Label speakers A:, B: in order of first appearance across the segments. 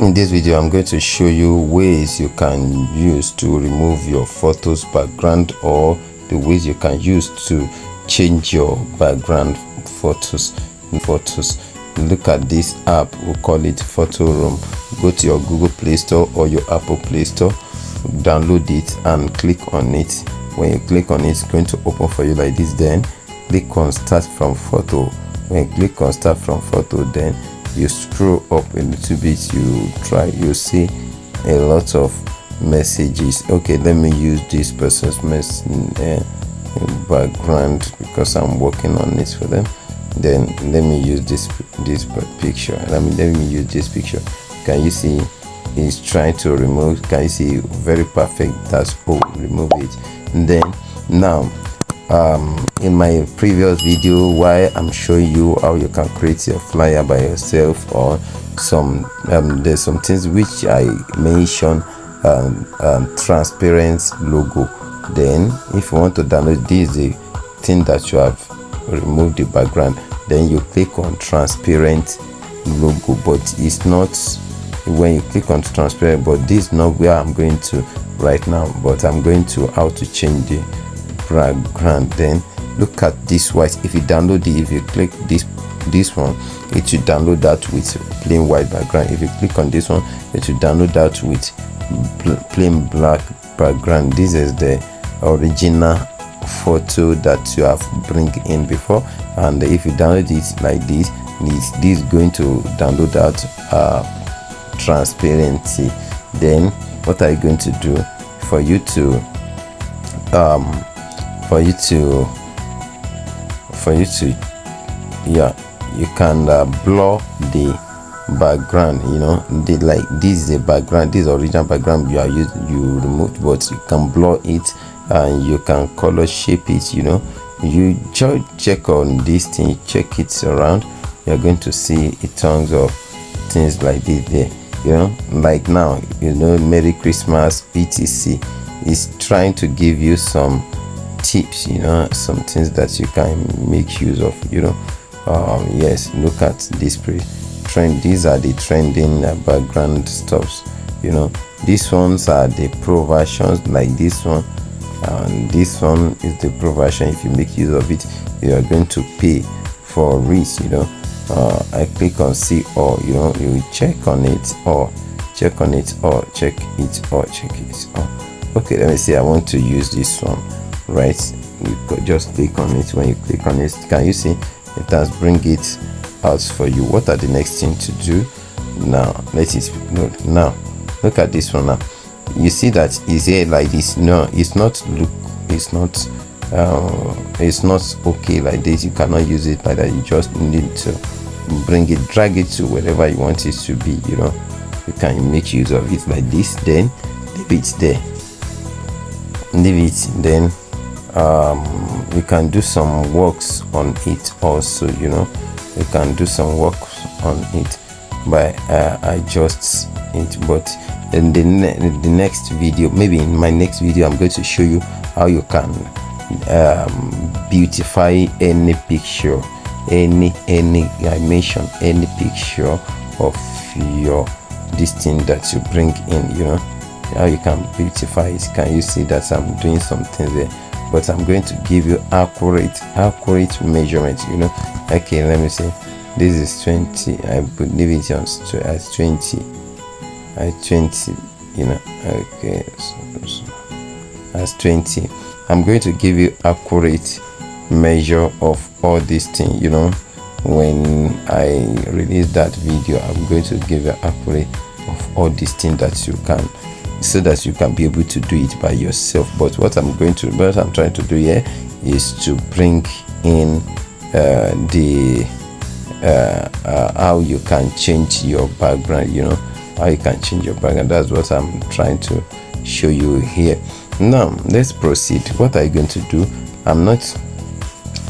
A: In this video, I'm going to show you ways you can use to remove your photos background, or the ways you can use to change your background photos. Look at this app, we call it Photo Room. Go to your Google Play Store or your Apple Play Store, download it and click on it. When you click on it, it's going to open for you like this. Then click on Start from Photo. When you click on Start from Photo, then you scroll up a little bit, you see a lot of messages. Okay, let me use this person's background because I'm working on it for them. Then let me use this picture. Let me use this picture. Can you see it's trying to remove? Can you see? Very perfect. That's all. Remove it. And then now in my previous video, why I'm showing you how you can create your flyer by yourself, or some there's some things which I mentioned, transparent logo. Then if you want to download this, the thing that you have removed the background, then you click on transparent logo. But it's not when you click on transparent, but this is not where I'm going to right now, but I'm going to how to change the background. Then look at this white. If you download it, if you click this one, it will download that with plain white background. If you click on this one, it will download that with plain black background. This is the original photo that you have bring in before, and if you download it like this is going to download that transparency. Then what are you going to do for you to you can blur the background. Like this is a background, this original background you removed, but you can blur it and you can color shape it. You just check on this thing, check it around, you're going to see it turns of things like this there. Like now, Merry Christmas etc. is trying to give you some tips, some things that you can make use of. Yes, look at this trend. These are the trending background stuffs. These ones are the pro versions, like this one, and this one is the pro version. If you make use of it, you are going to pay for it. I click on see, or you check on it, or check on it, or check it, or check it. Okay, let me see, I want to use this one, right? You could just click on it. When you click on it, can you see it has bring it out for you? What are the next thing to do now? Now look at this one. Now you see that is here like this. No, it's not okay like this. You cannot use it like that. You just need to bring it, drag it to wherever you want it to be. You can make use of it like this, then leave it there, then you can do some works on it also. You can do some work on it by adjust it. But in the next video, maybe in my next video, I'm going to show you how you can beautify any picture, any animation, any picture of your this thing that you bring in. How you can beautify it. Can you see that I'm doing some things there, but I'm going to give you accurate measurement. Okay, let me see, this is 20. I would leave it on as 20. Okay, so as 20. I'm going to give you accurate measure of all these things. When I release that video, I'm going to give you accurate of all these things that you can, so that you can be able to do it by yourself. But what I'm trying to do here is to bring in how you can change your background. How you can change your background. That's what I'm trying to show you here. Now let's proceed. What are you going to do? I'm not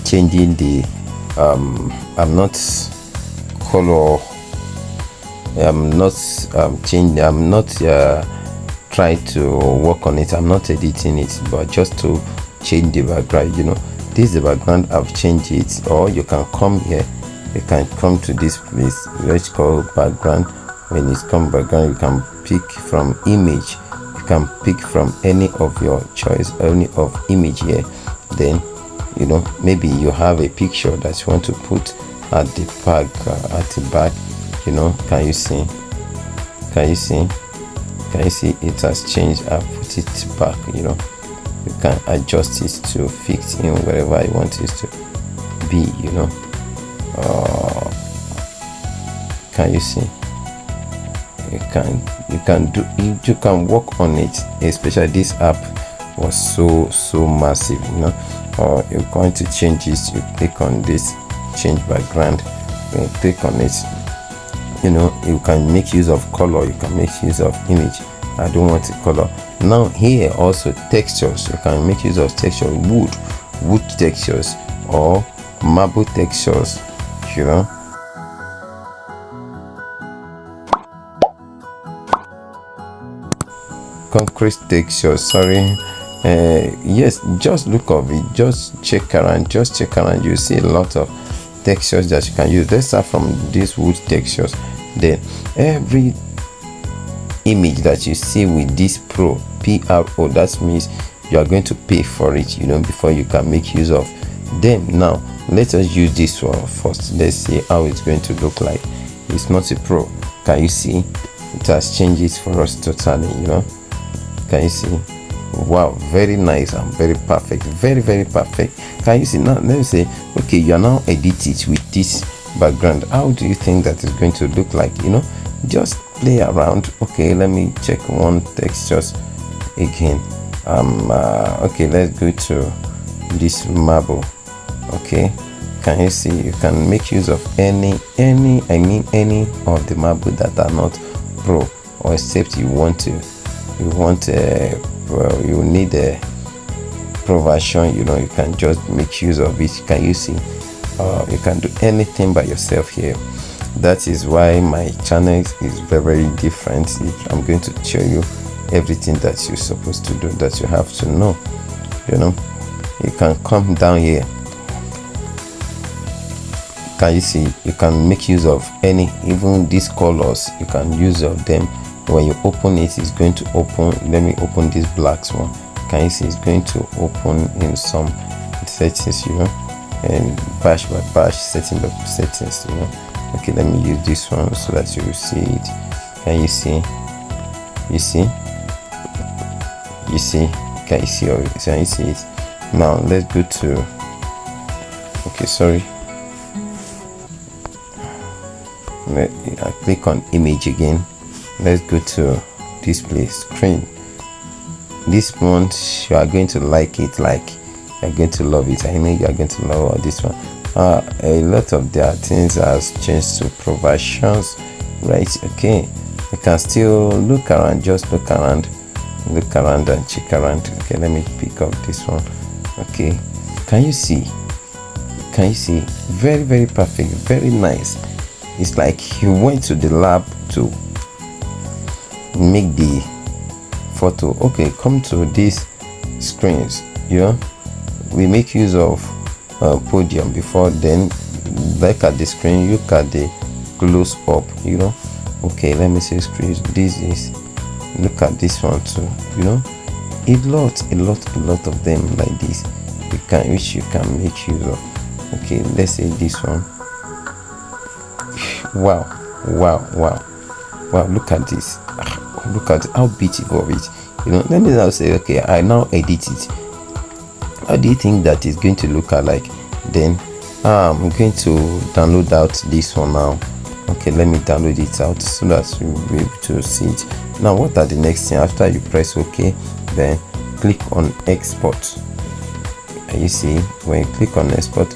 A: changing the I'm not color. I'm not changing. I'm not try to work on it. I'm not editing it, but just to change the background. This is the background. I've changed it. Or you can come here, you can come to this place, let's call background, When it's come background, you can pick from image. You can pick from any of your choice, any of image here. Then maybe you have a picture that you want to put at the back, can you see? It has changed. I put it back. You can adjust it to fit in wherever you want it to be. Can you see? You can work on it. Especially this app was so massive. You're going to change this. You click on this, change background. When you click on it, you can make use of color. You can make use of image. I don't want a color. Now here also textures. You can make use of texture, wood textures or marble textures. Concrete textures. Sorry. Yes, just look of it. Just check around. You see a lot of textures that you can use. Let's start from these wood textures. Then every image that you see with this pro, that means you are going to pay for it, before you can make use of them. Now let us use this one first. Let's see how it's going to look like. It's not a pro. Can you see? It has changed it for us totally. Can you see? Wow, very nice and very perfect. Very, very perfect. Can you see? Now let me say, okay, you are now edit it with this background. How do you think that is going to look like? Just play around. Okay, let me check one textures again. Okay, let's go to this marble. Okay, can you see? You can make use of any of the marble that are not pro, or except you need a pro version. You can just make use of it. Can you see? You can do anything by yourself here. That is why my channel is very, very different. I'm going to show you everything that you're supposed to do, that you have to know. You can come down here. Can you see? You can make use of even these colors. You can use of them. When you open it, it's going to open. Let me open this black one. Can you see? It's going to open in some settings, and bash by bash, setting by settings. Okay, let me use this one so that you will see it. Can you see? Can you see it? Now let's go to, okay, sorry, I click on image again. Let's go to display screen. This one, you are going to like it, you're going to love it. I know you are going to love this one. A lot of their things has changed to provisions, right? Okay, you can still look around, just look around and check around. Okay, let me pick up this one. Okay, can you see? Very, very perfect, very nice. It's like you went to the lab to make the photo. Okay, come to these screens. We make use of podium before, then look at the screen, look at the close up. Okay, let me see screens. This is, look at this one too. A lot of them like this, which you can make use of. Okay, let's say this one. Wow, look at this. Look at how beautiful it is. Let me now say, okay, I now edit it. How do you think that is going to look like? Then I'm going to download out this one now. Okay, let me download it out so that you'll be able to see it. Now what are the next thing? After you press OK, then click on export. And you see, when you click on export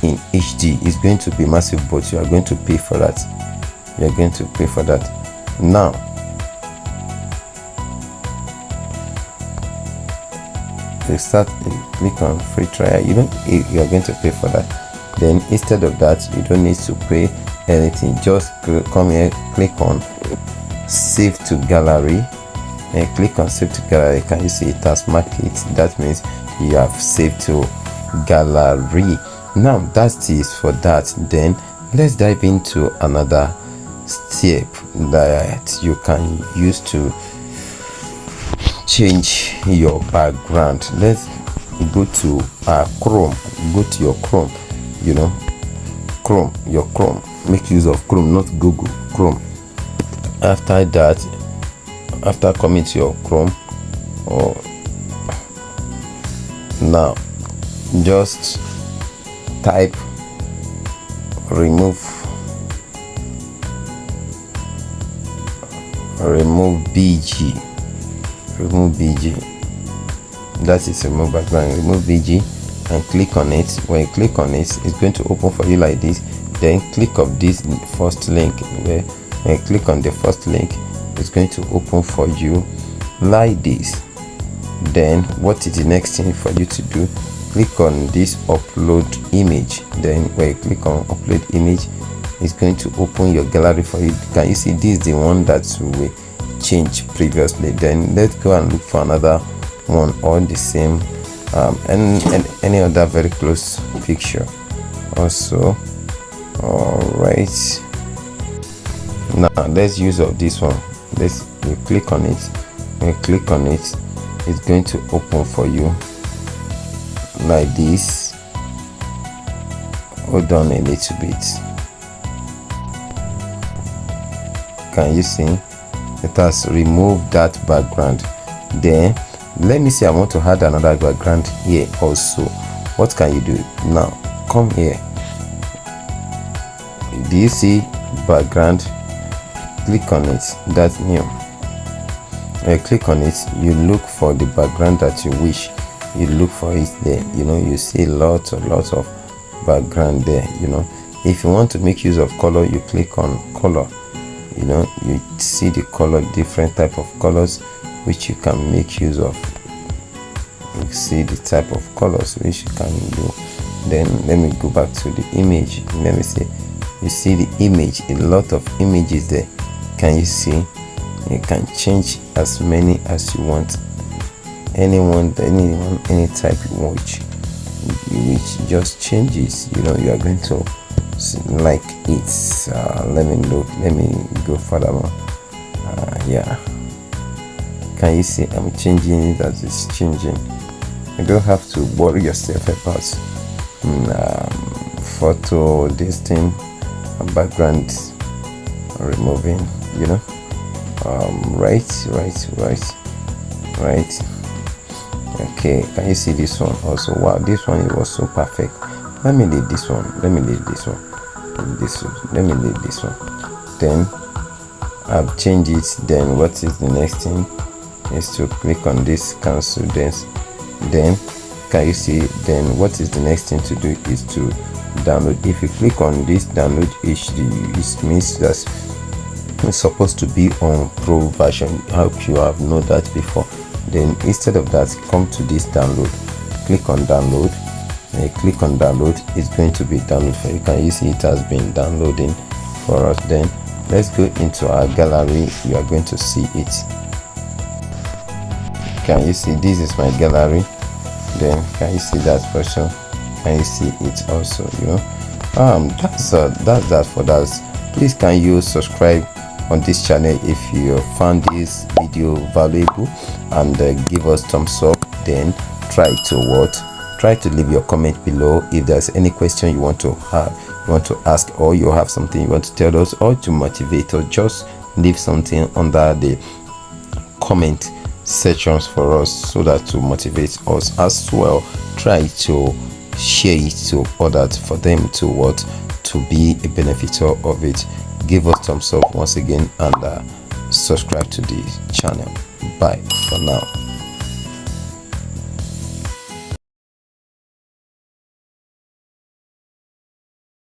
A: in HD, it's going to be massive, but you are going to pay for that. Now click on free trial. You are going to pay for that. Then instead of that, you don't need to pay anything. Just come here, click on save to gallery, and click on save to gallery. Can you see it has marked it? That means you have saved to gallery. Now that is for that. Then let's dive into another step that you can use to change your background. Let's go to Chrome. Go to your Chrome, your Chrome. Make use of Chrome, not Google. Chrome. After that, after coming to your Chrome, now just type remove BG. That is remove background. Remove BG and click on it. When you click on it, it's going to open for you like this. Then click on this first link. When you click on the first link, it's going to open for you like this. Then what is the next thing for you to do? Click on this upload image. Then when you click on upload image, it's going to open your gallery for you. Can you see this is the one that we changed previously? Then let's go and look for another one or the same and any other very close picture also. All right, now let's use of this one. You click on it. When you click on it, it's going to open for you like this. Hold on a little bit. Can you see it has removed that background? Then let me see, I want to add another background here also. What can you do now? Come here. Do you see background? Click on it. That's new. When you click on it, you look for the background that you wish. You look for it there. You see lots of background there. If you want to make use of color, you click on color. You see the color, different type of colors which you can make use of. You see the type of colors which you can do. Then let me go back to the image. Let me see. You see the image, a lot of images there. Can you see? You can change as many as you want. Anyone, any type you want, which just changes. You are going to like it. Let me look. Let me go further more. Yeah. Can you see? I'm changing it as it's changing. You don't have to worry yourself about photo, this thing, background removing. Right. Okay, can you see this one also? Wow, this one, it was so perfect. Let me leave this one. Let me leave this one. Then I've changed it. Then what is the next thing is to click on this cancel this. Then can you see? Then what is the next thing to do is to download. If you click on this download HD, it means that it's supposed to be on pro version. I hope you have known that before. Then instead of that, come to this download. Click on download. When you click on download, it's going to be download for you. Can you see it has been downloading for us? Then let's go into our gallery. You are going to see it. Can you see? This is my gallery. Then can you see that person? Can you see it also? That's that for that. Please, can you subscribe on this channel if you found this video valuable, and give us thumbs up. Then try to leave your comment below if there's any question you want to ask, or you have something you want to tell us, or to motivate, or just leave something under the comment sections for us, so that to motivate us as well. Try to share it to others for them to be a beneficiary of it. Give us thumbs up once again, and subscribe to the channel. Bye for now.